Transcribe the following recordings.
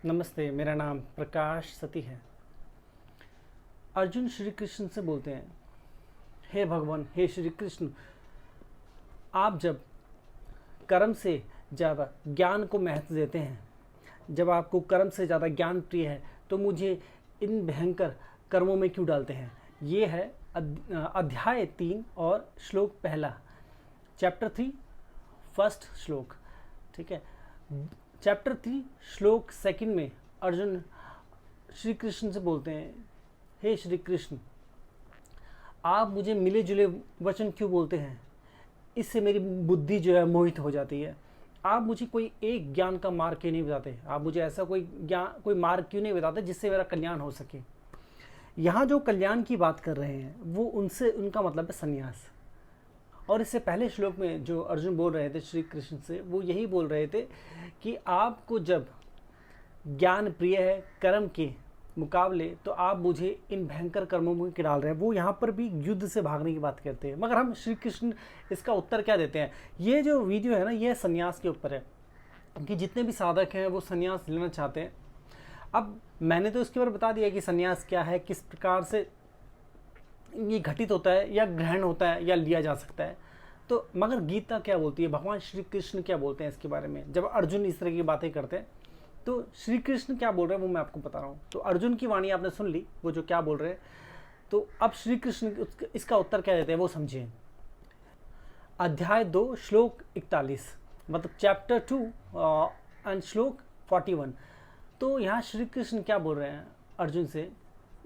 नमस्ते, मेरा नाम प्रकाश सती है। अर्जुन श्री कृष्ण से बोलते हैं, हे भगवान, हे श्री कृष्ण, आप जब कर्म से ज़्यादा ज्ञान को महत्व देते हैं, जब आपको कर्म से ज़्यादा ज्ञान प्रिय है, तो मुझे इन भयंकर कर्मों में क्यों डालते हैं। ये है अध्याय 3 और श्लोक पहला, चैप्टर 3 फर्स्ट श्लोक। ठीक है, चैप्टर 3 श्लोक सेकंड में अर्जुन श्री कृष्ण से बोलते हैं, हे श्री कृष्ण, आप मुझे मिले जुले वचन क्यों बोलते हैं, इससे मेरी बुद्धि जो है मोहित हो जाती है। आप मुझे कोई एक ज्ञान का मार्ग क्यों नहीं बताते, आप मुझे ऐसा कोई मार्ग क्यों नहीं बताते जिससे मेरा कल्याण हो सके। यहाँ जो कल्याण की बात कर रहे हैं वो उनका मतलब है संन्यास। और इससे पहले श्लोक में जो अर्जुन बोल रहे थे श्री कृष्ण से, वो यही बोल रहे थे कि आपको जब ज्ञान प्रिय है कर्म के मुकाबले, तो आप मुझे इन भयंकर कर्मों में डाल रहे हैं। वो यहाँ पर भी युद्ध से भागने की बात करते हैं, मगर हम श्री कृष्ण इसका उत्तर क्या देते हैं। ये जो वीडियो है ना, ये संन्यास के ऊपर है कि जितने भी साधक हैं वो संन्यास लेना चाहते हैं। अब मैंने तो इसके ऊपर बता दिया कि संन्यास क्या है, किस प्रकार से ये घटित होता है या ग्रहण होता है या लिया जा सकता है। तो मगर गीता क्या बोलती है, भगवान श्री कृष्ण क्या बोलते हैं इसके बारे में। जब अर्जुन इस तरह की बातें करते हैं तो श्री कृष्ण क्या बोल रहे हैं वो मैं आपको बता रहा हूँ। तो अर्जुन की वाणी आपने सुन ली, वो जो क्या बोल रहे हैं। तो अब श्री कृष्ण इसका उत्तर क्या देते हैं वो समझिए। अध्याय 2 श्लोक 41, मतलब चैप्टर 2 एंड श्लोक 41। तो यहाँ श्री कृष्ण क्या बोल रहे हैं अर्जुन से,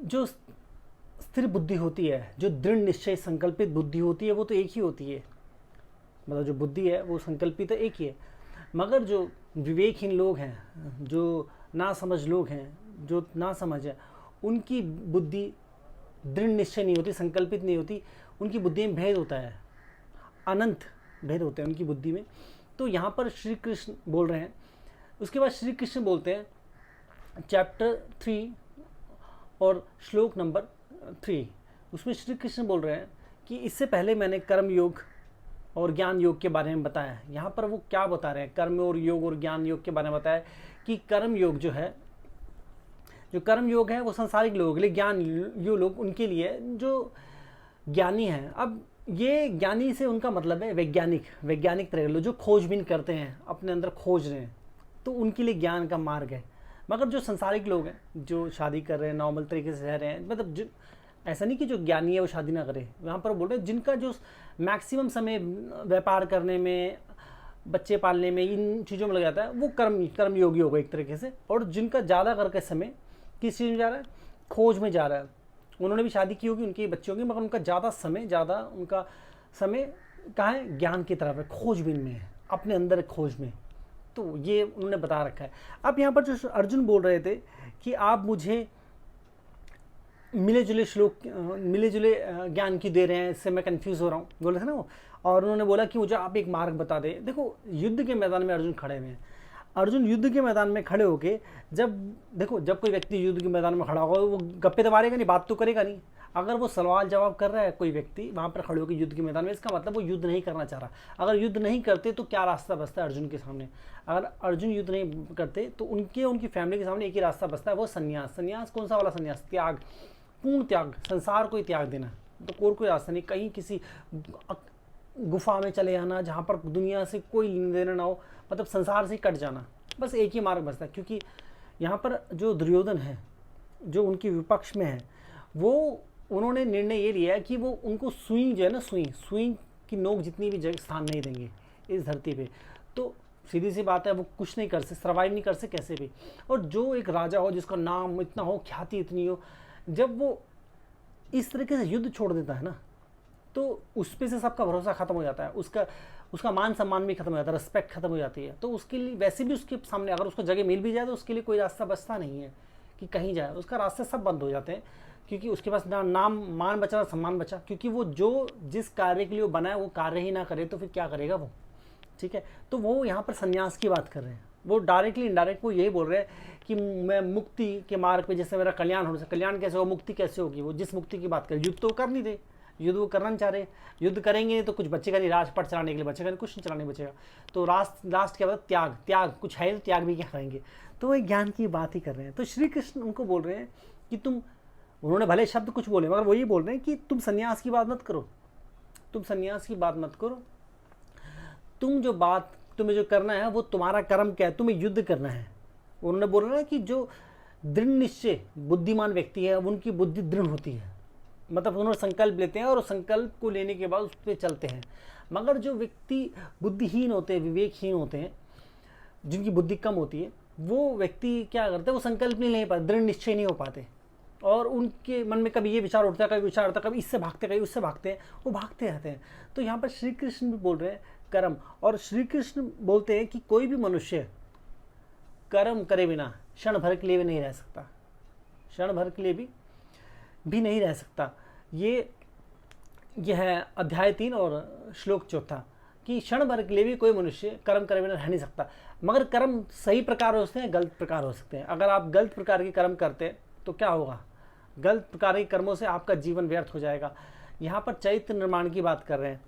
जो स्थिर बुद्धि होती है, जो दृढ़ निश्चय संकल्पित बुद्धि होती है, वो तो एक ही होती है। मतलब जो बुद्धि है वो संकल्पित एक ही है, मगर जो विवेकहीन लोग हैं, जो ना समझ लोग हैं, जो ना समझ है, उनकी बुद्धि दृढ़ निश्चय नहीं होती, संकल्पित नहीं होती। उनकी बुद्धि में भेद होता है, अनंत भेद होते हैं उनकी बुद्धि में। तो यहाँ पर श्री कृष्ण बोल रहे हैं। उसके बाद श्री कृष्ण बोलते हैं चैप्टर 3 और श्लोक नंबर 3, उसमें श्री कृष्ण बोल रहे हैं कि इससे पहले मैंने कर्म योग और ज्ञान योग के बारे में बताया। यहाँ पर वो क्या बता रहे हैं, कर्म और योग और ज्ञान योग के बारे में बताया कि कर्म योग जो है, जो कर्म योग है वो संसारिक लोगों के लिए, ज्ञान योग लोग उनके लिए जो ज्ञानी हैं। अब ये ज्ञानी से उनका मतलब है वैज्ञानिक तरह के लोग जो खोजबीन करते हैं, अपने अंदर खोज रहे हैं, तो उनके लिए ज्ञान का मार्ग है। मगर जो संसारिक लोग हैं, जो शादी कर रहे हैं, नॉर्मल तरीके से रह रहे हैं, मतलब ऐसा नहीं कि जो ज्ञानी है वो शादी ना करे। यहाँ पर बोल रहे हैं जिनका जो मैक्सिमम समय व्यापार करने में, बच्चे पालने में, इन चीज़ों में लग जाता है, वो कर्म योगी होगा एक तरीके से। और जिनका ज़्यादा करके समय किस चीज़ में जा रहा है, खोज में जा रहा है। उन्होंने भी शादी की होगी, उनके बच्चे होंगे, मगर उनका समय कहाँ है, ज्ञान की तरफ है, खोजबीन में है, अपने अंदर खोज में। तो ये उन्होंने बता रखा है। अब यहाँ पर जो अर्जुन बोल रहे थे कि आप मुझे मिले जुले ज्ञान की दे रहे हैं, इससे मैं कंफ्यूज हो रहा हूँ, बोले थे ना वो। और उन्होंने बोला कि मुझे आप एक मार्ग बता दें। देखो, युद्ध के मैदान में अर्जुन खड़े हुए हैं। अर्जुन युद्ध के मैदान में खड़े होके जब कोई व्यक्ति युद्ध के मैदान में खड़ा होगा, वो गप्पे तो मारेगा नहीं, बात तो करेगा नहीं। अगर वो सवाल जवाब कर रहा है कोई व्यक्ति वहाँ पर खड़े होकर युद्ध के मैदान में, इसका मतलब वो युद्ध नहीं करना चाह रहा। अगर युद्ध नहीं करते तो क्या रास्ता बचता है अर्जुन के सामने। अगर अर्जुन युद्ध नहीं करते तो उनकी फैमिली के सामने एक ही रास्ता बचता है, वो संन्यास। संन्यास कौन सा वाला संन्यास, त्याग, पूर्ण त्याग, संसार को ही त्याग देना। तो कोई रास्ता नहीं, कहीं किसी गुफा में चले जाना जहाँ पर दुनिया से कोई लेना देना ना हो, मतलब संसार से कट जाना, बस एक ही मार्ग बचता है। क्योंकि यहाँ पर जो दुर्योधन है, जो उनकी विपक्ष में है, वो उन्होंने निर्णय ये लिया है कि वो उनको सुई जो है ना, सुई की नोक जितनी भी जगह स्थान नहीं देंगे इस धरती पे। तो सीधी सी बात है, वो कुछ नहीं कर सकते, सर्वाइव नहीं कर सकते कैसे भी। और जो एक राजा हो, जिसका नाम इतना हो, ख्याति इतनी हो, जब वो इस तरीके से युद्ध छोड़ देता है ना, तो उस पे से सबका भरोसा खत्म हो जाता है, उसका मान सम्मान भी खत्म हो जाता है, रिस्पेक्ट खत्म हो जाती है। तो उसके लिए वैसे भी उसके सामने अगर उसको जगह मिल भी जाए तो उसके लिए कोई रास्ता बचता नहीं है कि कहीं जाए, उसका रास्ते सब बंद हो जाते हैं। क्योंकि उसके पास ना नाम मान बचा ना सम्मान बचा, क्योंकि वो जिस कार्य के लिए वो बना है वो कार्य ही ना करे तो फिर क्या करेगा वो। ठीक है, तो वो यहाँ पर संन्यास की बात कर रहे हैं। वो डायरेक्टली इनडायरेक्ट वो यही बोल रहे हैं कि मैं मुक्ति के मार्ग पे, जैसे मेरा कल्याण होने से, कल्याण कैसे हो, मुक्ति कैसे होगी, वो जिस मुक्ति की बात करें, युद्ध तो कर नहीं दे, युद्ध वो करना नहीं चाह रहे, युद्ध करेंगे तो कुछ बचेगा नहीं, राजपाट चलाने के लिए बचेगा नहीं, कुछ नहीं चलाने बचेगा। तो लास्ट क्या बताया, त्याग, त्याग कुछ है तो त्याग भी क्या करेंगे। तो वो ज्ञान की बात ही कर रहे हैं। तो श्री कृष्ण उनको बोल रहे हैं कि तुम, उन्होंने भले शब्द कुछ बोले मगर वो ये बोल रहे हैं कि तुम संन्यास की बात मत करो, तुम संन्यास की बात मत करो, तुम जो बात, तुम्हें जो करना है वो तुम्हारा कर्म क्या है, तुम्हें युद्ध करना है। उन्होंने बोला ना कि जो दृढ़ निश्चय बुद्धिमान व्यक्ति है उनकी बुद्धि दृढ़ होती है, मतलब उन्होंने संकल्प लेते हैं और उस संकल्प को लेने के बाद उस पर चलते हैं। मगर जो व्यक्ति बुद्धिहीन होते हैं, विवेकहीन होते हैं, जिनकी बुद्धि कम होती है, वो व्यक्ति क्या करते हैं, वो संकल्प नहीं ले पाते, दृढ़ निश्चय नहीं हो पाते, और उनके मन में कभी ये विचार उठता है, कभी विचार उठता है, कभी इससे भागते, कभी उससे भागते हैं, वो भागते रहते हैं। तो यहाँ पर श्री कृष्ण भी बोल रहे हैं कर्म, और श्री कृष्ण बोलते हैं कि कोई भी मनुष्य कर्म करे बिना क्षण भर के लिए भी नहीं रह सकता, क्षण भर के लिए भी नहीं रह सकता। यह है अध्याय 3 और श्लोक 4 कि क्षण भर के लिए भी कोई मनुष्य कर्म करे बिना रह नहीं सकता। मगर कर्म सही प्रकार हो सकते हैं, गलत प्रकार हो सकते हैं। अगर आप गलत प्रकार के कर्म करते हैं तो क्या होगा, गलत प्रकार के कर्मों से आपका जीवन व्यर्थ हो जाएगा। यहाँ पर चरित्र निर्माण की बात कर रहे हैं।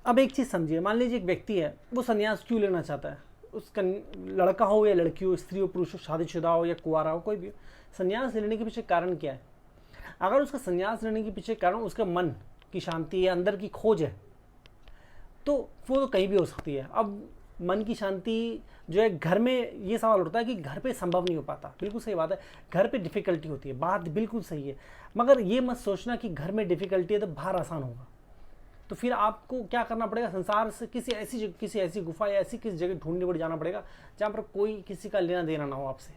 अब एक चीज़ समझिए, मान लीजिए एक व्यक्ति है, वो संन्यास क्यों लेना चाहता है, उसका लड़का हो या लड़की हो, स्त्री हो पुरुष हो, शादीशुदा हो या कुंवारा हो, कोई भी हो, संन्यास लेने के पीछे कारण क्या है। अगर उसका संन्यास लेने के पीछे कारण उसका मन की शांति या अंदर की खोज है, तो वो तो कहीं भी हो सकती है। अब मन की शांति जो है घर में, ये सवाल उठता है कि घर पे संभव नहीं हो पाता, बिल्कुल सही बात है, घर पे डिफ़िकल्टी होती है, बात बिल्कुल सही है। मगर ये मत सोचना कि घर में डिफ़िकल्टी है तो बाहर आसान होगा। तो फिर आपको क्या करना पड़ेगा, संसार से किसी ऐसी गुफा या ऐसी किसी जगह ढूंढने पड़ जाना पड़ेगा जहाँ पर कोई किसी का लेना देना ना हो, आपसे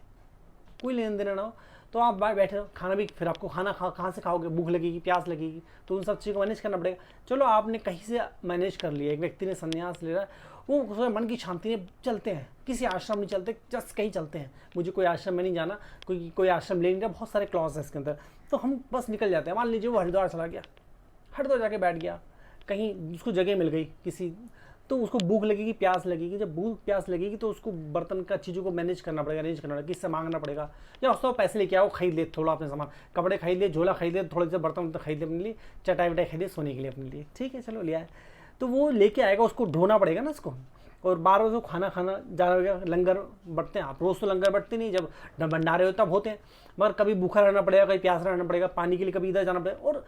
कोई लेना देना ना हो। तो आप बाहर बैठे रहो, खाना भी फिर आपको खाना कहाँ से खाओगे, भूख लगेगी, प्यास लगेगी, तो उन सब चीज़ों को मैनेज करना पड़ेगा। चलो आपने कहीं से मैनेज कर लिया, एक व्यक्ति ने संन्यास ले रहा है, वो मन की शांति में चलते हैं, किसी आश्रम नहीं चलते, जस्ट कहीं चलते हैं, मुझे कोई आश्रम में नहीं जाना, कोई आश्रम ले नहीं रहा, बहुत सारे क्लॉज है इसके अंदर, तो हम बस निकल जाते हैं। मान लीजिए वो हरिद्वार चला गया, हरिद्वार जाके बैठ गया, कहीं उसको जगह मिल गई किसी, तो उसको भूख लगेगी, प्यास लगेगी, जब भूख प्यास लगेगी तो उसको बर्तन का चीज़ों को मैनेज करना पड़ेगा, अरेंज करना पड़ेगा, किससे मांगना पड़ेगा, या उसको पैसे लेके आओ, खरीद ले थोड़ा अपने सामान, कपड़े खरीद ले, झोला खरीद ले, थोड़े से बर्तन खरीद ले अपने लिए, चटाई वटाई खरीदे सोने के लिए अपने लिए, ठीक है चलो लिया है, तो वो लेके आएगा, उसको ढोना पड़ेगा ना उसको, और 12 बजे खाना जाना पड़ेगा। लंगर बंटते हैं, आप रोज़ तो लंगर बंटते नहीं, जब भंडारे हो तब होते हैं, मगर कभी भूखा रहना पड़ेगा, कभी प्यास रहना पड़ेगा, पानी के लिए कभी इधर जाना पड़ेगा। और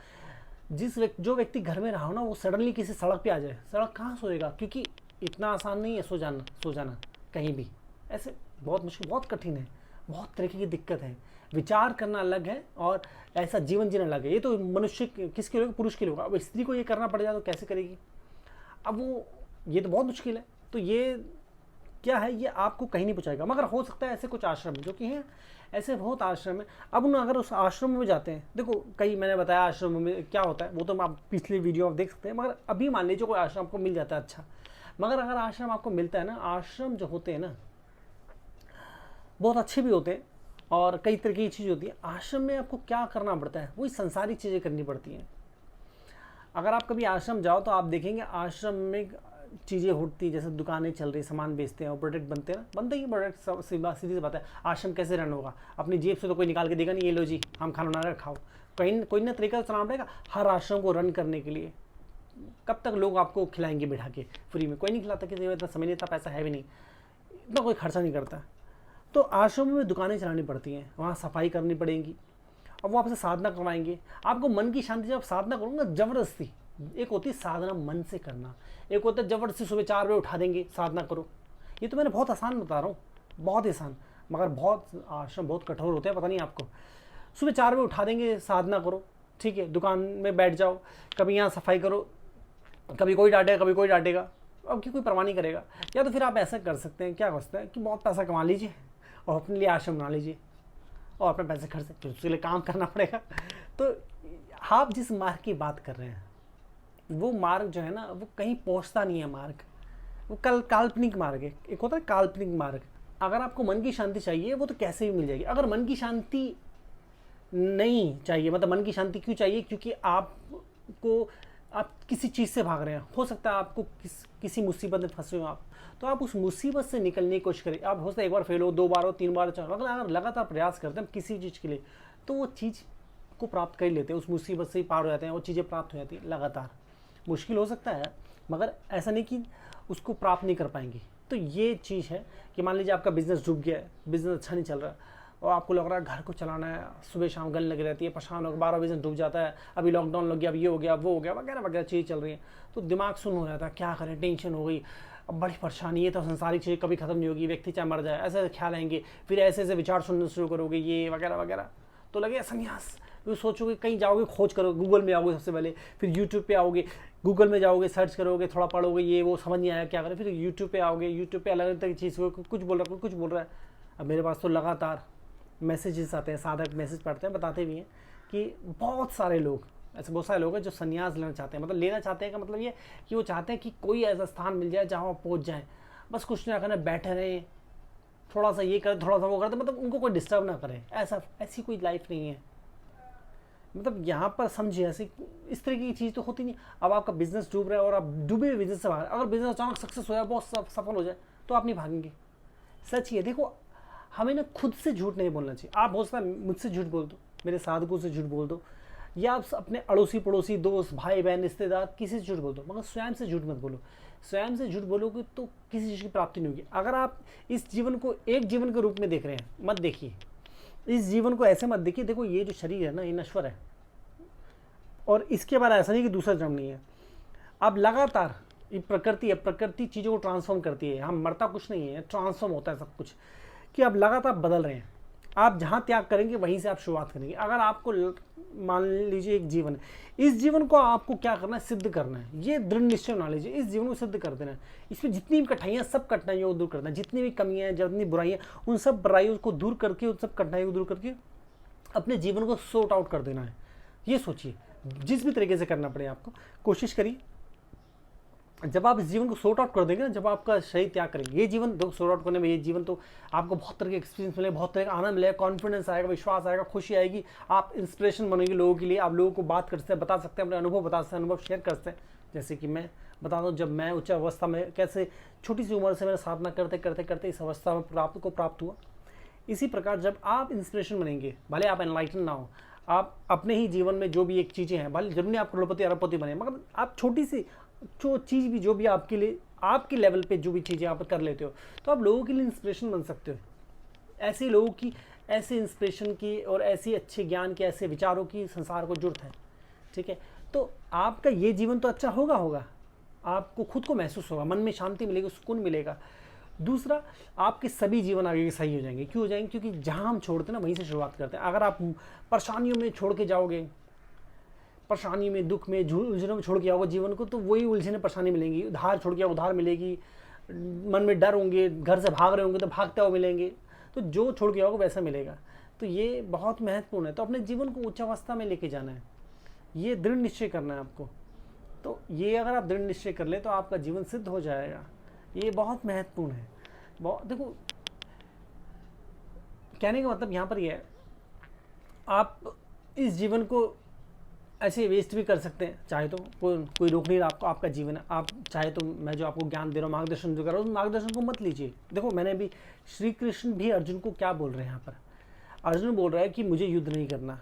जो व्यक्ति घर में रहा हो ना, वो सडनली किसी सड़क पे आ जाए, सड़क कहाँ सोएगा, क्योंकि इतना आसान नहीं है सो जाना कहीं भी, ऐसे बहुत मुश्किल, बहुत कठिन है, बहुत तरीके की दिक्कत है। विचार करना अलग है और ऐसा जीवन जीना अलग है। ये तो मनुष्य किसके लिए, पुरुष के लिए होगा। अब स्त्री को ये करना पड़ जाए तो कैसे करेगी, अब वो ये तो बहुत मुश्किल है। तो ये क्या है, ये आपको कहीं नहीं पहुँचाएगा। मगर हो सकता है ऐसे कुछ आश्रम जो कि हैं, ऐसे बहुत आश्रम है। अब उन अगर उस आश्रम में जाते हैं, देखो कई मैंने बताया आश्रम में क्या होता है, वो तो आप पिछले वीडियो आप देख सकते हैं। मगर अभी मान लीजिए कोई आश्रम आपको मिल जाता है अच्छा, मगर अगर आश्रम आपको मिलता है ना, आश्रम जो होते हैं ना बहुत अच्छे भी होते हैं और कई तरह की चीज़ होती है। आश्रम में आपको क्या करना पड़ता है, वही संसारी चीज़ें करनी पड़ती हैं। अगर आप कभी आश्रम जाओ तो आप देखेंगे आश्रम में चीज़ें होती, जैसे दुकानें चल रही, सामान बेचते हैं और प्रोडक्ट बनते हैं ना, बनते ही प्रोडक्ट, सीधी सी बात है। आश्रम कैसे रन होगा, अपनी जेब से तो कोई निकाल के देगा नहीं, ये लो जी हम खाना बना रहे खाओ, कहीं कोई ना तरीका चलाना पड़ेगा हर आश्रम को रन करने के लिए। कब तक लोग आपको खिलाएंगे बिठा के फ्री में, कोई नहीं खिलाता, किसी में इतना समय नहीं, इतना पैसा है भी नहीं, इतना कोई खर्चा नहीं करता। तो आश्रमों में दुकानें चलानी पड़ती हैं, वहाँ सफाई करनी पड़ेगी, अब वो आपसे साधना करवाएंगे। आपको मन की शांति, जब साधना करूँगा जबरदस्ती, एक होती है साधना मन से करना, एक होता है जबरदस्ती सुबह 4 बजे उठा देंगे साधना करो। ये तो मैंने बहुत आसान बता रहा हूँ, बहुत आसान, मगर बहुत आश्रम बहुत कठोर होते हैं, पता नहीं आपको। सुबह 4 बजे उठा देंगे साधना करो, ठीक है, दुकान में बैठ जाओ, कभी यहाँ सफाई करो, कभी कोई डांटेगा कभी कोई डांटेगा, अब की कोई परवाह नहीं करेगा। या तो फिर आप ऐसा कर सकते हैं, क्या कर सकते हैं कि बहुत पैसा कमा लीजिए और अपने लिए आश्रम बना लीजिए और अपने पैसे खर्च, फिर उसके लिए काम करना पड़ेगा। तो आप जिस मार्ग की बात कर रहे हैं वो मार्ग जो है ना, वो कहीं पहुंचता नहीं है मार्ग, वो काल्पनिक मार्ग है। एक होता है काल्पनिक मार्ग। अगर आपको मन की शांति चाहिए वो तो कैसे भी मिल जाएगी। अगर मन की शांति नहीं चाहिए, मतलब मन की शांति क्यों चाहिए, क्योंकि आप किसी चीज़ से भाग रहे हैं, हो सकता है आपको किसी मुसीबत में फंसे हो आप, तो आप उस मुसीबत से निकलने की कोशिश करें। आप हो सकता है एक बार फेल हो, 2 बार हो, 3 बार, 4 बार, अगर लगातार प्रयास करते हैं किसी चीज़ के लिए, तो वो चीज़ को प्राप्त कर लेते हैं, उस मुसीबत से ही पार हो जाते हैं और चीज़ें प्राप्त हो जाती हैं लगातार। मुश्किल हो सकता है मगर ऐसा नहीं कि उसको प्राप्त नहीं कर पाएंगे। तो ये चीज़ है कि मान लीजिए आपका बिज़नेस डूब गया है, बिज़नेस अच्छा नहीं चल रहा और आपको लग रहा है घर को चलाना है, सुबह शाम गन लगी रहती है, परेशान होकर 12 बिज़नेस डूब जाता है, अभी लॉकडाउन लग गया, अब ये हो गया, वो हो गया, वगैरह वगैरह चीज़ चल रही है, तो दिमाग सुन्न हो जाता है, क्या करें, टेंशन हो गई, अब बड़ी परेशानी है, तो संसारिक चीज़ कभी खत्म नहीं होगी, व्यक्ति चाहे मर जाए, ऐसे ख्याल आएंगे, फिर ऐसे ऐसे विचार सुनने शुरू करोगे, ये वगैरह वगैरह, तो लगे संन्यास। फिर सोचोगे, कहीं जाओगे, खोज करोगे, गूगल में आओगे सबसे पहले, फिर यूट्यूब पे आओगे, गूगल में जाओगे, सर्च करोगे, थोड़ा पढ़ोगे, ये वो समझ नहीं आया क्या करें, फिर यूट्यूब पे आओगे, यूट्यूब पे अलग अलग तरह की चीज़, कुछ बोल रहा है, कुछ बोल रहा है। अब मेरे पास तो लगातार मैसेजेस आते हैं, साधक मैसेज पढ़ते हैं, बताते भी हैं कि बहुत सारे लोग, ऐसे बहुत सारे लोग हैं जो संन्यास लेना चाहते हैं। मतलब लेना चाहते हैं का मतलब ये कि वो चाहते हैं कि कोई ऐसा स्थान मिल जाए जहाँ वो पहुँच जाए, बस कुछ ना करना, बैठे रहें, थोड़ा सा ये करें, थोड़ा सा वो करें, मतलब उनको कोई डिस्टर्ब ना करे, ऐसी कोई लाइफ नहीं है। मतलब यहाँ पर समझिए, ऐसी इस तरह की चीज़ तो होती नहीं। अब आपका बिजनेस डूब रहा है और आप डूबे हुए बिजनेस से बाहर, अगर बिजनेस अचानक सक्सेस हो जाए, बहुत सफल हो जाए, तो आप नहीं भागेंगे। सच ये देखो, हमें ना खुद से झूठ नहीं बोलना चाहिए। आप हो सकता है मुझसे झूठ बोल दो, मेरे साधकों से झूठ बोल दो, या आप अपने अड़ोसी पड़ोसी, दोस्त, भाई बहन, रिश्तेदार, किसी से झूठ बोल दो, मगर स्वयं से झूठ मत बोलो। स्वयं से झूठ बोलोगे तो किसी चीज़ की प्राप्ति नहीं होगी। अगर आप इस जीवन को एक जीवन के रूप में देख रहे हैं, मत देखिए इस जीवन को ऐसे, मत देखिए। देखो ये जो शरीर है ना, ये नश्वर है और इसके बाद ऐसा नहीं कि दूसरा जन्म नहीं है। अब लगातार ये प्रकृति है, प्रकृति चीज़ों को ट्रांसफॉर्म करती है। हम मरता कुछ नहीं है, ट्रांसफॉर्म होता है सब कुछ, कि आप लगातार बदल रहे हैं। आप जहाँ त्याग करेंगे वहीं से आप शुरुआत करेंगे। अगर आपको मान लीजिए एक जीवन है, इस जीवन को आपको क्या करना है, सिद्ध करना है। ये दृढ़ निश्चय बना लीजिए, इस जीवन को सिद्ध कर देना है। इसमें जितनी भी कठिनाइयाँ, सब कठिनाइयों को दूर करना है, जितनी भी कमियाँ हैं, जितनी बुराइयाँ, उन सब बुराइयों को दूर करके, उन सब कठिनाइयों को दूर करके अपने जीवन को सॉर्ट आउट कर देना है। ये सोचिए, जिस भी तरीके से करना पड़े आपको, कोशिश करिए। जब आप इस जीवन को सॉर्ट आउट कर देंगे ना, जब आपका शरीर त्याग करेंगे, ये जीवन दो सॉर्ट आउट करने में, ये जीवन तो आपको बहुत तरह के एक्सपीरियंस मिले, बहुत तरह का आनंद मिलेगा, कॉन्फिडेंस आएगा, विश्वास आएगा, खुशी आएगी, आप इंस्पिरेशन बनेंगे लोगों के लिए। आप लोगों को बात कर सकते हैं, बता सकते हैं, अपने अनुभव बता सकते हैं, अनुभव शेयर कर सकते हैं। जैसे कि मैं बता दूँ, जब मैं उच्च अवस्था में कैसे छोटी सी उम्र से मैंने साधना करते करते करते इस अवस्था में प्राप्त हुआ। इसी प्रकार जब आप इंस्पिरेशन बनेंगे, भले आप एनलाइटन ना हो, आप अपने ही जीवन में जो भी एक चीज़ें हैं, भले जरूरी आप करोड़पति अरबपति बने, मगर आप छोटी सी जो चीज़ भी, जो भी आपके लिए, आपके लेवल पे जो भी चीज़ें आप कर लेते हो, तो आप लोगों के लिए इंस्पिरेशन बन सकते हो। ऐसे लोगों की, ऐसे इंस्पिरेशन की और ऐसे अच्छे ज्ञान के, ऐसे विचारों की संसार को जरूरत है। ठीक है, तो आपका ये जीवन तो अच्छा होगा, आपको खुद को महसूस होगा, मन में शांति मिलेगी, सुकून मिलेगा। दूसरा, आपके सभी जीवन आगे के सही हो जाएंगे। क्यों हो जाएंगे? क्योंकि जहाँ हम छोड़ते हैं ना, वहीं से शुरुआत करते हैं। अगर आप परेशानियों में छोड़ के जाओगे, परेशानी में, दुख में, उलझनों में छोड़ के आओगे जीवन को, तो वही उलझने परेशानी मिलेंगी। उधार छोड़ के उधार मिलेगी, मन में डर होंगे, घर से भाग रहे होंगे तो भागते हुए मिलेंगे। तो जो छोड़ के आओगे वैसा मिलेगा। तो ये बहुत महत्वपूर्ण है। तो अपने जीवन को उच्च अवस्था में लेके जाना है, ये दृढ़ निश्चय करना है आपको। तो ये अगर आप दृढ़ निश्चय कर ले तो आपका जीवन सिद्ध हो जाएगा। ये बहुत महत्वपूर्ण है। देखो, कहने का मतलब यहाँ पर ये है, आप इस जीवन को ऐसे वेस्ट भी कर सकते हैं, चाहे तो कोई रोक नहीं रहा आपको, आपका जीवन है। आप चाहे तो मैं जो आपको ज्ञान दे रहा हूँ, मार्गदर्शन जो कर रहा हूँ, उस मार्गदर्शन को मत लीजिए। देखो, मैंने भी, श्री कृष्ण भी अर्जुन को क्या बोल रहे हैं यहाँ पर? अर्जुन बोल रहा है कि मुझे युद्ध नहीं करना,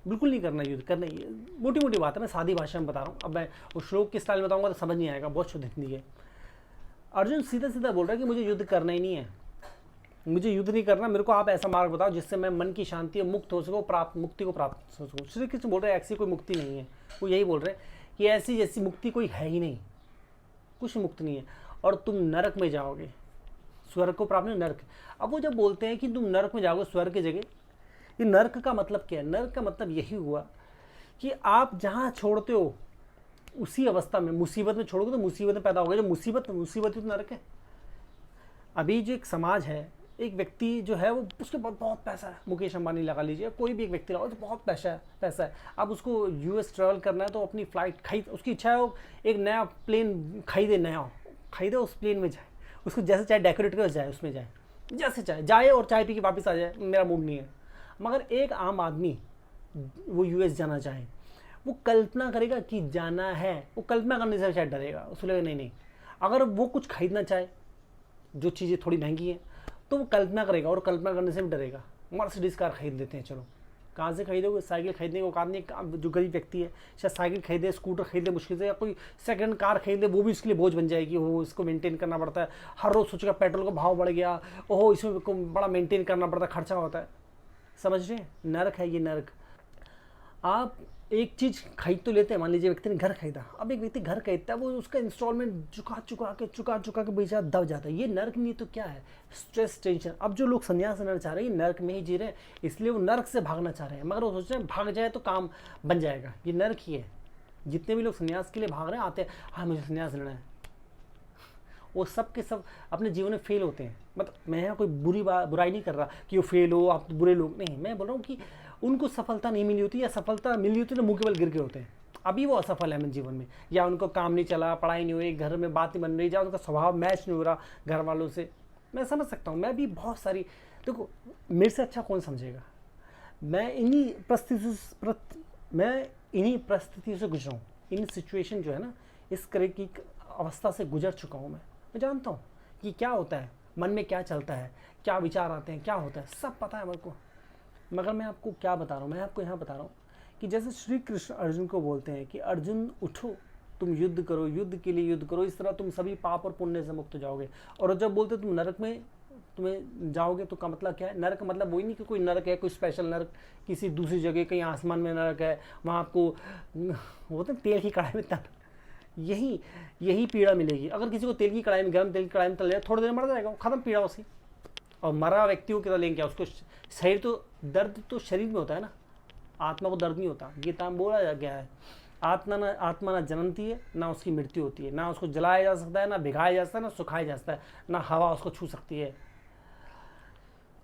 बिल्कुल नहीं करना, युद्ध करना ही। मोटी मोटी बात है, मैं सादी भाषा में बता रहा हूँ। अब मैं उस श्लोक के स्टाइल में बताऊँगा तो समझ नहीं आएगा, बहुत शुद्ध हिंदी है। अर्जुन सीधा सीधा बोल रहा है कि मुझे युद्ध करना ही नहीं है, मुझे युद्ध नहीं करना, मेरे को आप ऐसा मार्ग बताओ जिससे मैं मन की शांति और मुक्त हो सकूँ, मुक्ति को प्राप्त हो सकूँ। श्री कृष्ण बोल रहे हैं ऐसी कोई मुक्ति नहीं है। वो यही बोल रहे हैं कि ऐसी जैसी मुक्ति कोई है ही नहीं, कुछ मुक्त नहीं है, और तुम नरक में जाओगे, स्वर्ग को प्राप्त नहीं, नरक। अब वो जब बोलते हैं कि तुम नरक में जाओगे, स्वर्ग की जगह, ये नरक का मतलब क्या है? नरक का मतलब यही हुआ कि आप जहाँ छोड़ते हो उसी अवस्था में, मुसीबत में छोड़ोगे तो मुसीबतें पैदा हो गई। जो मुसीबत ही तो नरक है। अभी जो एक समाज है, एक व्यक्ति जो है वो, उसके पास बहुत पैसा है, मुकेश अंबानी लगा लीजिए, कोई भी एक व्यक्ति लगा, तो बहुत पैसा है। अब उसको यूएस ट्रैवल करना है तो अपनी फ्लाइट खरीद, उसकी इच्छा है वो एक नया प्लेन खरीदे, उस प्लेन में जाए, उसको जैसे चाहे डेकोरेट कर जाए, उसमें जाए, जैसे चाहे जाए और चाय पी के वापस आ जाए, मेरा मूड नहीं है। मगर एक आम आदमी वो यूएस जाना चाहे, वो कल्पना करेगा कि जाना है, वो कल्पना करने से शायद डरेगा, उसको लगेगा नहीं। अगर वो कुछ खरीदना चाहे, जो चीज़ें थोड़ी महंगी हैं, तो वो कल्पना करेगा, और कल्पना करने से भी डरेगा। मर्सिडीज कार खरीद लेते हैं, चलो कहाँ से खरीदोगे? साइकिल खरीदने को औकात नहीं है। जो गरीब व्यक्ति है शायद साइकिल खरीदे, स्कूटर खरीदे मुश्किल से, या कोई सेकंड कार खरीदे, वो भी उसके लिए बोझ बन जाएगी। वो इसको मेंटेन करना पड़ता है, हर रोज़ सोचेगा पेट्रोल का भाव बढ़ गया, ओहो इसमें को बड़ा मेंटेन करना पड़ता है, खर्चा होता है। समझ रहे हैं? नर्क है ये, नर्क। आप एक चीज़ खरीद तो लेते हैं, मान लीजिए व्यक्ति ने घर खरीदा, अब एक व्यक्ति घर खरीदता है, वो उसका इंस्टॉलमेंट चुका के बेचा दब जाता है। ये नर्क नहीं तो क्या है? Stress, tension. अब जो लोग संन्यास लेना चाह रहे हैं नर्क में ही जी रहे हैं, इसलिए वो नर्क से भागना चाह रहे हैं, मगर वो सोच रहे हैं भाग जाए तो काम बन जाएगा। ये नर्क ही है। जितने भी लोग संन्यास के लिए भाग रहे हैं, आते हैं हाँ मुझे संन्यास लेना है, वो सब के सब अपने जीवन में फेल होते हैं। मतलब मैं यहाँ कोई बुराई नहीं कर रहा कि वो फेल हो, आप बुरे लोग नहीं, मैं बोल रहा हूँ कि उनको सफलता नहीं मिली होती, या सफलता मिली होती तो मुँह के बल गिर के होते हैं। अभी वो असफल है अपने जीवन में, या उनको काम नहीं चला, पढ़ाई नहीं हुई, घर में बात नहीं बन रही, या उनका स्वभाव मैच नहीं हो रहा घर वालों से। मैं समझ सकता हूँ, मैं भी बहुत सारी, देखो मेरे से अच्छा कौन समझेगा, मैं इन्हीं परिस्थितियों से गुजरा हूँ, इन सिचुएशन जो है ना, इस तरह की अवस्था से गुजर चुका हूँ। मैं जानता हूँ कि क्या होता है, मन में क्या चलता है, क्या विचार आते हैं, क्या होता है, सब पता है मेरे को। मगर मैं आपको क्या बता रहा हूँ, मैं आपको यहाँ बता रहा हूँ कि जैसे श्री कृष्ण अर्जुन को बोलते हैं कि अर्जुन उठो, तुम युद्ध करो, युद्ध के लिए युद्ध करो, इस तरह तुम सभी पाप और पुण्य से मुक्त हो जाओगे। और जब बोलते तुम नरक में तुम्हें जाओगे, तो का मतलब क्या है? नरक मतलब वही नहीं कि कोई नरक है, कोई स्पेशल नरक किसी दूसरी जगह, कहीं आसमान में नरक है, वहाँ आपको होता है तेल की कढ़ाई में तल, यही पीड़ा मिलेगी। अगर किसी को तेल की कढ़ाई में, गर्म तेल की कढ़ाई में तल जाए, थोड़ी देर मर जाएगा, वो खत्म पीड़ा उसी। और मरा व्यक्तियों की लेंगे क्या, उसको शरीर तो दर्द तो शरीर में होता है ना, आत्मा को दर्द नहीं होता। गीता में बोला गया है आत्मा ना जन्मती है ना उसकी मृत्यु होती है, ना उसको जलाया जा सकता है, ना भिगाया जा सकता है, ना सुखाया जा सकता है, ना हवा उसको छू सकती है।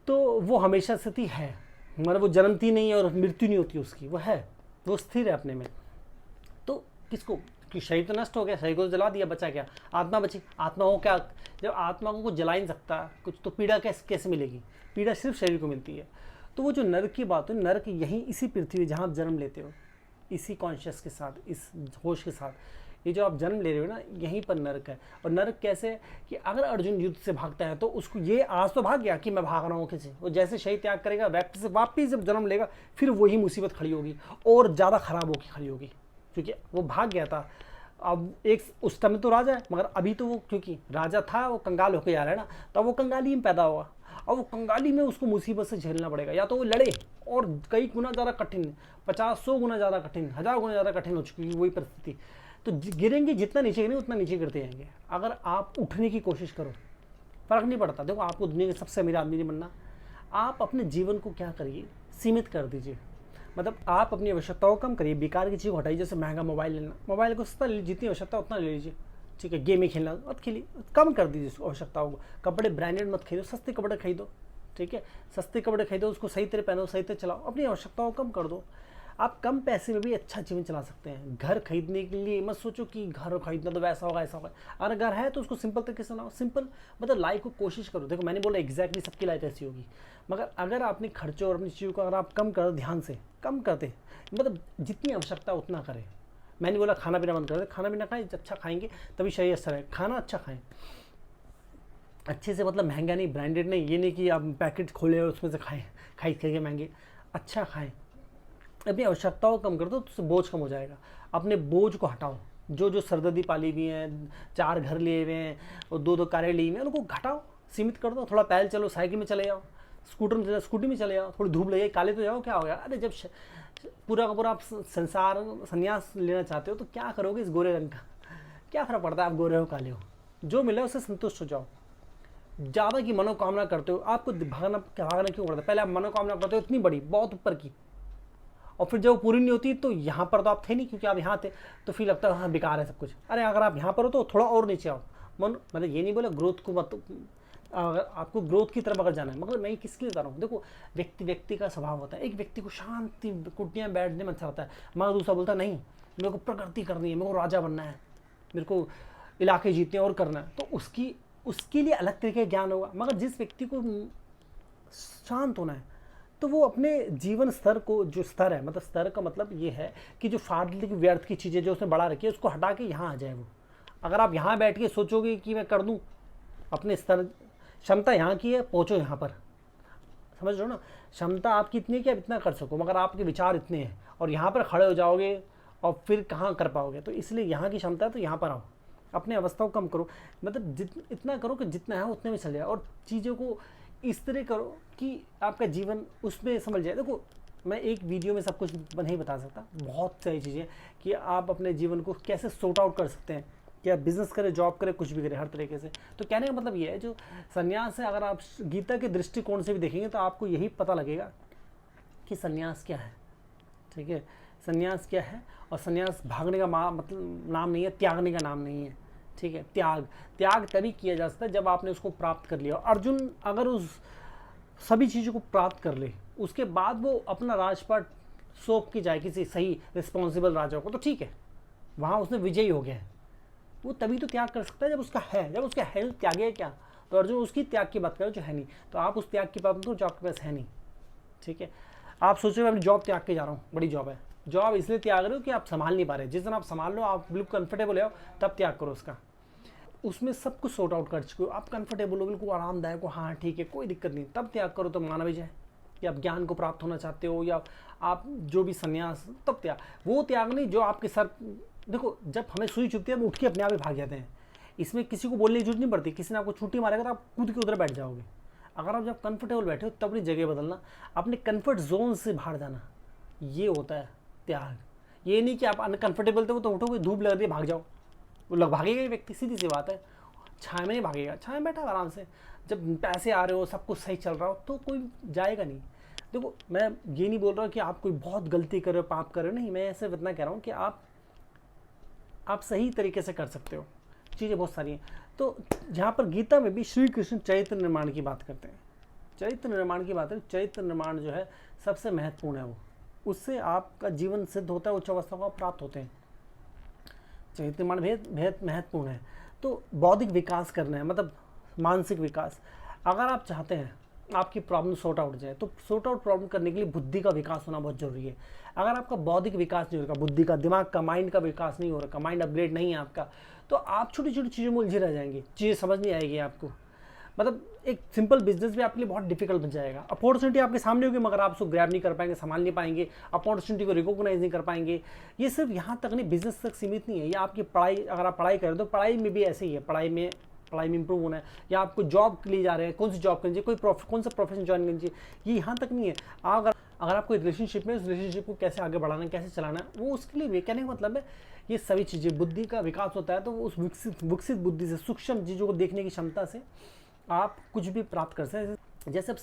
तो वो हमेशा स्थिति है, मतलब वो जन्मती नहीं है और मृत्यु नहीं होती उसकी, वो है, वो स्थिर है अपने में। तो किसको कि शरीर तो नष्ट हो गया, शरीर को तो जला दिया, बचा क्या? आत्मा बची। आत्मा को क्या, जब आत्मा को कुछ जला ही नहीं सकता कुछ, तो पीड़ा कैसे मिलेगी? पीड़ा सिर्फ शरीर को मिलती है। तो वो जो नर्क की बात है, नर्क यहीं इसी पृथ्वी जहाँ आप जन्म लेते हो, इसी कॉन्शियस के साथ, इस होश के साथ, ये जो आप जन्म ले रहे हो ना, यहीं पर नर्क है। और नर्क कैसे है कि अगर अर्जुन युद्ध से भागता है तो उसको ये आज तो भाग गया कि मैं भाग रहा हूँ किसी, वो जैसे शरीर त्याग करेगा व्यक्ति से वापिस जब जन्म लेगा, फिर वही मुसीबत खड़ी होगी और ज़्यादा खराब होकर खड़ी होगी, क्योंकि वो भाग गया था। अब एक उस टाइम तो राजा है, मगर अभी तो वो क्योंकि राजा था वो कंगाल होकर जा रहा है ना, तो वो कंगाली में पैदा होगा, और वो कंगाली में उसको मुसीबत से झेलना पड़ेगा। या तो वो लड़े, और कई गुना ज़्यादा कठिन, 50-100 गुना ज़्यादा कठिन, 1000 गुना ज़्यादा कठिन हो चुकी है वही परिस्थिति। तो गिरेंगे, जितना नीचे गिरेंगे उतना नीचे गिरते जाएंगे। अगर आप उठने की कोशिश करो, फर्क नहीं पड़ता। देखो आपको दुनिया के सबसे अमीर आदमी नहीं बनना, आप अपने जीवन को क्या करिए, सीमित कर दीजिए। मतलब आप अपनी आवश्यकताओं को कम करिए, बेकार की चीज़ को हटाइए। जैसे महंगा मोबाइल लेना, मोबाइल को सस्ता जितनी आवश्यकता उतना ले लीजिए, ठीक है। गेम ही खेलना मत खेलिए, कम कर दीजिए आवश्यकताओं को। कपड़े ब्रांडेड मत खरीदो, सस्ते कपड़े खरीदो, ठीक है। सस्ते कपड़े खरीदो, उसको सही तरह पहनो, सही तरह चलाओ, अपनी आवश्यकताओं को कम कर दो। आप कम पैसे में भी अच्छा जीवन चला सकते हैं। घर खरीदने के लिए मत सोचो कि घर खरीदना तो वैसा होगा ऐसा होगा। अगर घर है तो उसको सिंपल तरीके से बनाओ, सिंपल मतलब लाइफ को कोशिश करो। देखो मैंने बोला एग्जैक्टली सबकी लाइफ ऐसी होगी, मगर अगर अपने खर्चों और अपनी चीज़ों को अगर आप कम करो, ध्यान से कम करते, मतलब जितनी आवश्यकता उतना करें। मैंने बोला खाना पीना बंद कर दे, खाना पीना खाएं, अच्छा खाएंगे तभी शरीर अच्छा रहे। खाना अच्छा खाएं, अच्छे से, मतलब महंगा नहीं, ब्रांडेड नहीं, ये नहीं कि आप पैकेट खोले और उसमें से खाएँ खाइए महंगे। अच्छा खाएं, अपनी आवश्यकताओं को कम कर दो तो उससे बोझ कम हो जाएगा। अपने बोझ को हटाओ, जो सरदर्दी पाली हुई हैं, 4 घर लिए हुए हैं और 2-2 कारें ली हुई हैं, उनको घटाओ, सीमित कर दो। थोड़ा पैदल चलो, साइकिल में चले जाओ, स्कूटी में चले जाओ, थोड़ी धूप लगे, काले तो जाओ, क्या हो गया? अरे जब पूरा का पूरा आप संन्यास लेना चाहते हो तो क्या करोगे इस गोरे रंग का? क्या फ़र्क पड़ता है आप गोरे हो काले हो, जो मिला उससे संतुष्ट हो जाओ। ज़्यादा की मनोकामना करते हो, आपको भागना क्यों पड़ता है? पहले आप मनोकामना करते हो इतनी बड़ी, बहुत ऊपर की, और फिर जब वो पूरी नहीं होती तो यहाँ पर तो आप थे नहीं, क्योंकि आप यहाँ थे, तो फिर लगता है हाँ बेकार है सब कुछ। अरे अगर आप यहाँ पर हो तो थोड़ा और नीचे आओ। मतलब ये नहीं बोला ग्रोथ को मत, अगर आपको ग्रोथ की तरफ अगर जाना है, मगर मैं किसके लिए बता रहा हूँ? देखो व्यक्ति का स्वभाव होता है। एक व्यक्ति को शांति कुटिया में बैठने में अच्छा होता है, मगर दूसरा बोलता नहीं मेरे को प्रगति करनी है, मेरे को राजा बनना है, मेरे को इलाके जीतने और करना है, तो उसके लिए अलग तरीके का ज्ञान होगा। मगर जिस व्यक्ति को शांत होना है तो वो अपने जीवन स्तर को, जो स्तर है, मतलब स्तर का मतलब ये है कि जो फालतू की व्यर्थ की चीज़ें जो उसने बढ़ा रखी है उसको हटा के यहाँ आ जाए वो। अगर आप यहाँ बैठ के सोचोगे कि मैं कर दूँ, अपने स्तर क्षमता यहाँ की है, पहुँचो यहाँ पर, समझ रहे हो ना, क्षमता आपकी इतनी है कि आप इतना कर सको, मगर आपके विचार इतने हैं और यहाँ पर खड़े हो जाओगे और फिर कहाँ कर पाओगे। तो इसलिए यहाँ की क्षमता है तो यहाँ पर आओ, अपने अवस्था को कम करो, मतलब इतना करो कि जितना है उतने में चल जाए, और चीज़ों को इस तरह करो कि आपका जीवन उसमें समझ जाए। देखो मैं एक वीडियो में सब कुछ नहीं बता सकता, बहुत सारी चीज़ें कि आप अपने जीवन को कैसे सॉर्ट आउट कर सकते हैं, कि आप बिजनेस करें, जॉब करें, कुछ भी करें, हर तरीके से। तो कहने का मतलब ये है, जो संन्यास है, अगर आप गीता के दृष्टिकोण से भी देखेंगे तो आपको यही पता लगेगा कि संन्यास क्या है। ठीक है, संन्यास क्या है, और संन्यास भागने का मतलब नाम नहीं है, त्यागने का नाम नहीं है। ठीक है, त्याग तभी किया जा सकता है जब आपने उसको प्राप्त कर लिया। अर्जुन अगर उस सभी चीज़ों को प्राप्त कर ले, उसके बाद वो अपना राजपाट सौंप की जाए किसी सही रिस्पॉन्सिबल राजा को, तो ठीक है, वहाँ उसने विजयी हो गया है। वो तभी तो त्याग कर सकता है जब उसका है, जब उसका है तो त्यागे क्या। तो अर्जुन उसकी त्याग की बात करो जो है नहीं, तो आप उस त्याग की बात करो जो आपके पास है नहीं। ठीक है, आप सोच रहे हो मैं अपनी जॉब त्याग के जा रहा हूँ, बड़ी जॉब है, जॉब इसलिए त्याग रहे हो कि आप संभाल नहीं पा रहे। जिस दिन आप संभाल लो, आप बिल्कुल कंफर्टेबल हो, तब त्याग करो उसका। उसमें सब कुछ सॉर्ट आउट कर चुके हो, आप कंफर्टेबल हो, बिल्कुल आरामदायक हो, हाँ ठीक है कोई दिक्कत नहीं, तब त्याग करो। तो माना भी जाए कि आप ज्ञान को प्राप्त होना चाहते हो, या आप जो भी संन्यास, तब त्याग। वो त्याग नहीं जो आपके सर, देखो जब हमें सुई चुभती है हम उठ के अपने आप ही भाग जाते हैं, इसमें किसी को बोलने की जरूरत नहीं पड़ती। किसी ने आपको छुट्टी मारेगा तो आप कूद के उधर बैठ जाओगे। अगर आप जब कंफर्टेबल बैठे हो तब अपनी जगह बदलना, अपने कंफर्ट जोन से बाहर जाना, ये होता है त्याग। ये नहीं कि आप अनकंफर्टेबल थे तो उठोगे, धूप लग रही है भाग जाओ, वो लोग भागेगा ही व्यक्ति, सीधी सी बात है। छाया में नहीं भागेगा, छाया में बैठा आराम से, जब पैसे आ रहे हो, सब कुछ सही चल रहा हो, तो कोई जाएगा नहीं। देखो मैं ये नहीं बोल रहा कि आप कोई बहुत गलती कर रहे हो, पाप कर रहे हो, नहीं, मैं ऐसे इतना कह रहा हूँ कि आप सही तरीके से कर सकते हो, चीज़ें बहुत सारी हैं। तो जहाँ पर गीता में भी श्री कृष्ण चरित्र निर्माण की बात करते हैं, चरित्र निर्माण की बात है, चरित्र निर्माण जो है सबसे महत्वपूर्ण है, वो उससे आपका जीवन सिद्ध होता है, उच्च अवस्था को आप प्राप्त होते हैं। चरित्र निर्माण बेहद महत्वपूर्ण है। तो बौद्धिक विकास करना है, मतलब मानसिक विकास। अगर आप चाहते हैं आपकी प्रॉब्लम सॉर्ट आउट जाए, तो सॉर्ट आउट प्रॉब्लम करने के लिए बुद्धि का विकास होना बहुत जरूरी है। अगर आपका बौद्धिक विकास नहीं हो रहा, बुद्धि का, दिमाग का, माइंड का विकास नहीं हो रहा, माइंड अपग्रेड नहीं है आपका, तो आप छोटी छोटी चीज़ों में उलझे रह जाएंगे, चीज़ें समझ नहीं आएगी आपको। मतलब एक सिंपल बिजनेस भी आपके लिए बहुत डिफिकल्ट बन जाएगा। अपॉर्चुनिटी आपके सामने होगी मगर आप उसको ग्रैब नहीं कर पाएंगे, संभाल नहीं पाएंगे, अपॉर्चुनिटी को रिकॉग्नाइज नहीं कर पाएंगे। ये सिर्फ यहाँ तक नहीं, बिजनेस तक सीमित नहीं है, या आपकी पढ़ाई, अगर आप पढ़ाई करें तो पढ़ाई में भी ऐसे ही है, पढ़ाई में इंप्रूव होना है, या आपको जॉब के लिए जा रहे हैं, कौन सी जॉब करनी चाहिए, कौन सा प्रोफेशन ज्वाइन करनी चाहिए, ये यहाँ तक नहीं है। अगर आप कोई रिलेशनशिप में, उस रिलेशनशिप को कैसे आगे बढ़ाना है, कैसे चलाना है, वो उसके लिए कहने का मतलब है ये सभी चीज़ें, बुद्धि का विकास होता है। तो उस विकसित बुद्धि से, सूक्ष्म चीज़ों को देखने की क्षमता से आप कुछ भी प्राप्त कर सकते हैं। जैसे अब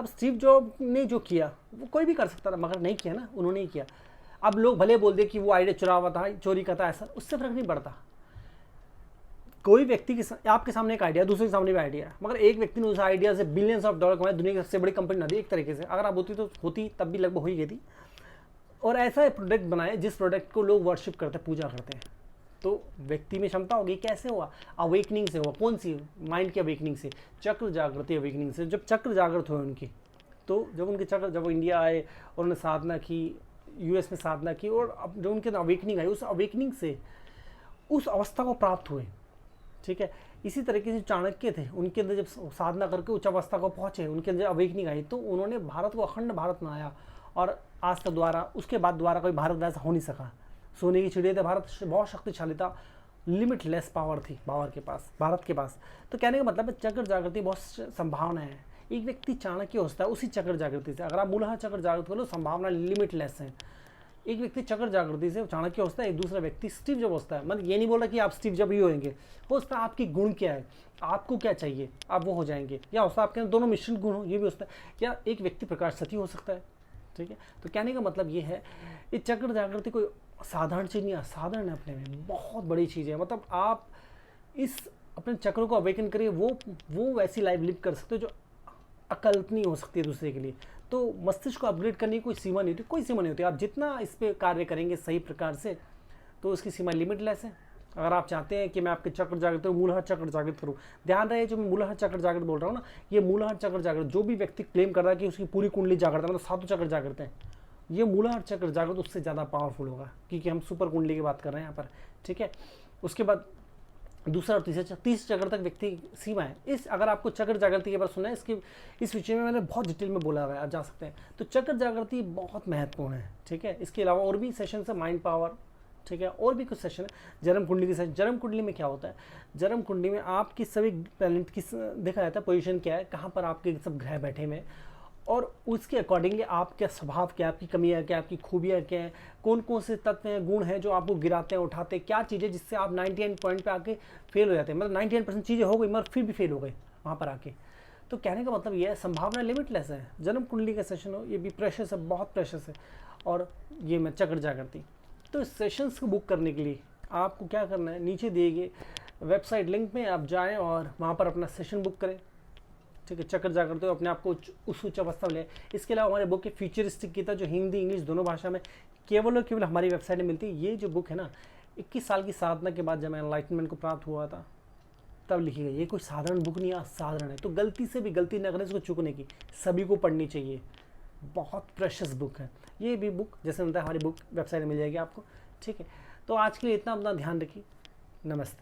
स्टीव जॉब ने जो किया वो कोई भी कर सकता था, मगर नहीं किया ना, उन्होंने ही किया। अब लोग भले बोल दे कि वो आइडिया चोरी करता, ऐसा, उससे फर्क नहीं पड़ता। कोई व्यक्ति आपके सामने एक आइडिया, दूसरे के सामने भी आइडिया है, मगर एक व्यक्ति ने उस आइडिया से बिलियंस ऑफ डॉलर कमाए, दुनिया की सबसे बड़ी कंपनी ना दी एक तरीके से। अगर आप होती तो होती, तब भी लगभग हो ही गई थी। और ऐसा प्रोडक्ट बनाए जिस प्रोडक्ट को लोग वर्शिप करते हैं, पूजा करते हैं। तो व्यक्ति में क्षमता होगी, कैसे हुआ? अवेकनिंग से हुआ। कौन सी? माइंड की अवेकनिंग से, चक्र जागृति अवेकनिंग से। जब चक्र जागृत हुए उनकी, तो जब वो इंडिया आए और उन्होंने साधना की, यूएस में साधना की, और अब जो उनके अंदर अवेकनिंग आई, उस अवेकनिंग से उस अवस्था को प्राप्त हुए। ठीक है, इसी तरीके से चाणक्य थे, उनके अंदर जब साधना करके उच्च अवस्था को पहुँचे, उनके अंदर अवेकनिंग आई, तो उन्होंने भारत को अखंड भारत बनाया। और आज तक द्वारा, उसके बाद द्वारा कोई भारत वैसा हो नहीं सका। सोने की चिड़िया थे, भारत बहुत शक्तिशाली था, लिमिटलेस पावर थी भारत के पास। तो कहने का मतलब है चक्र जागृति बहुत संभावना है। एक व्यक्ति चाणक्य होता है उसी चक्र जागृति से। अगर आप मूलतः चक्र जागृत कर लो, संभावना लिमिटलेस है। एक व्यक्ति चक्र जागृति से चाणक्य होता है, एक दूसरा व्यक्ति स्टीव जॉब होता है। मतलब ये नहीं बोला कि आप स्टीव जॉब ही होंगे, हो सकता है आपकी गुण क्या है, आपको क्या चाहिए, आप वो हो जाएंगे। या होता है आपके अंदर दोनों मिश्रित गुण हो, ये भी होता है। या एक व्यक्ति प्रकाश सती हो सकता है। ठीक है, तो कहने का मतलब ये है, ये चक्र जागृति कोई साधारण चीज़ नहीं है, असाधारण है, अपने में बहुत बड़ी चीज़ है। मतलब आप इस अपने चक्र को अवेकन करिए, वो वैसी लाइफ लिव कर सकते हो जो अकल्पनीय हो सकती है दूसरे के लिए। तो मस्तिष्क को अपग्रेड करने की कोई सीमा नहीं होती, कोई सीमा नहीं होती। आप जितना इस पर कार्य करेंगे सही प्रकार से, तो उसकी सीमा लिमिटलेस है। अगर आप चाहते हैं कि मैं आपके चक्र जागृत करूँ, मूलतः चक्र जागृत करूँ, ध्यान रहे जो मैं मूलतः चक्र जागृत बोल रहा हूँ ना, ये मूलतः चक्र जागृत, जो भी व्यक्ति क्लेम कर रहा है कि उसकी पूरी कुंडली जागृत है, मतलब 7 चक्र जागृत हैं, ये मूलतः चक्र जागृत उससे ज़्यादा पावरफुल होगा, क्योंकि हम सुपर कुंडली की बात कर रहे हैं यहाँ पर। ठीक है, उसके बाद दूसरा और तीसरे चक्र तक व्यक्ति सीमा है। इस अगर आपको चक्र जागृति के बारे सुना है, इस विषय में मैंने बहुत डिटेल में बोला हुआ है, आप जा सकते हैं। तो चक्र जागृति बहुत महत्वपूर्ण है, ठीक है। इसके अलावा और भी सेशन है, माइंड पावर, ठीक है, और भी कुछ सेशन है। जन्म कुंडली के सेशन, जन्म कुंडली में क्या होता है, जन्म कुंडली में आपकी सभी प्लैनेट की देखा जाता है पोजीशन क्या है, कहाँ पर आपके सब ग्रह बैठे हुए हैं, और उसके अकॉर्डिंगली आपका स्वभाव क्या है, आपकी कमियाँ क्या है, आपकी खूबियाँ क्या हैं, कौन कौन से तत्व हैं, गुण हैं जो आपको गिराते हैं, उठाते हैं, क्या चीज़ें जिससे आप 99 पॉइंट पे आके फेल हो जाते हैं। मतलब 99% चीज़ें हो गई मगर फिर भी फेल हो गए वहाँ पर आके। तो कहने का मतलब ये है, संभावना लिमिटलेस है। जन्म कुंडली का सेशन हो, ये भी प्रेशस है, बहुत प्रेशस है। और ये मैं चक्र जागृति, तो इस सेशंस को बुक करने के लिए आपको क्या करना है, नीचे दिए गए वेबसाइट लिंक में आप जाएँ और वहाँ पर अपना सेशन बुक करें, ठीक है। चक्र जागृति अपने आप को उस उच्च अवस्था में ले। इसके अलावा हमारे बुक के फ्यूचरिस्टिक गीता जो हिंदी इंग्लिश दोनों भाषा में केवल और केवल हमारी वेबसाइट में मिलती है। ये जो बुक है ना, 21 साल की साधना के बाद जब मैं एनलाइटमेंट को प्राप्त हुआ था तब लिखी गई। ये कोई साधारण बुक नहीं है, असाधारण है। तो गलती से भी गलती न करें इसको चूकने की, सभी को पढ़नी चाहिए। बहुत प्रेशियस बुक है ये भी बुक, जैसे होता है हमारी बुक वेबसाइट में मिल जाएगी आपको, ठीक है। तो आज के लिए इतना, अपना ध्यान रखिए। नमस्ते।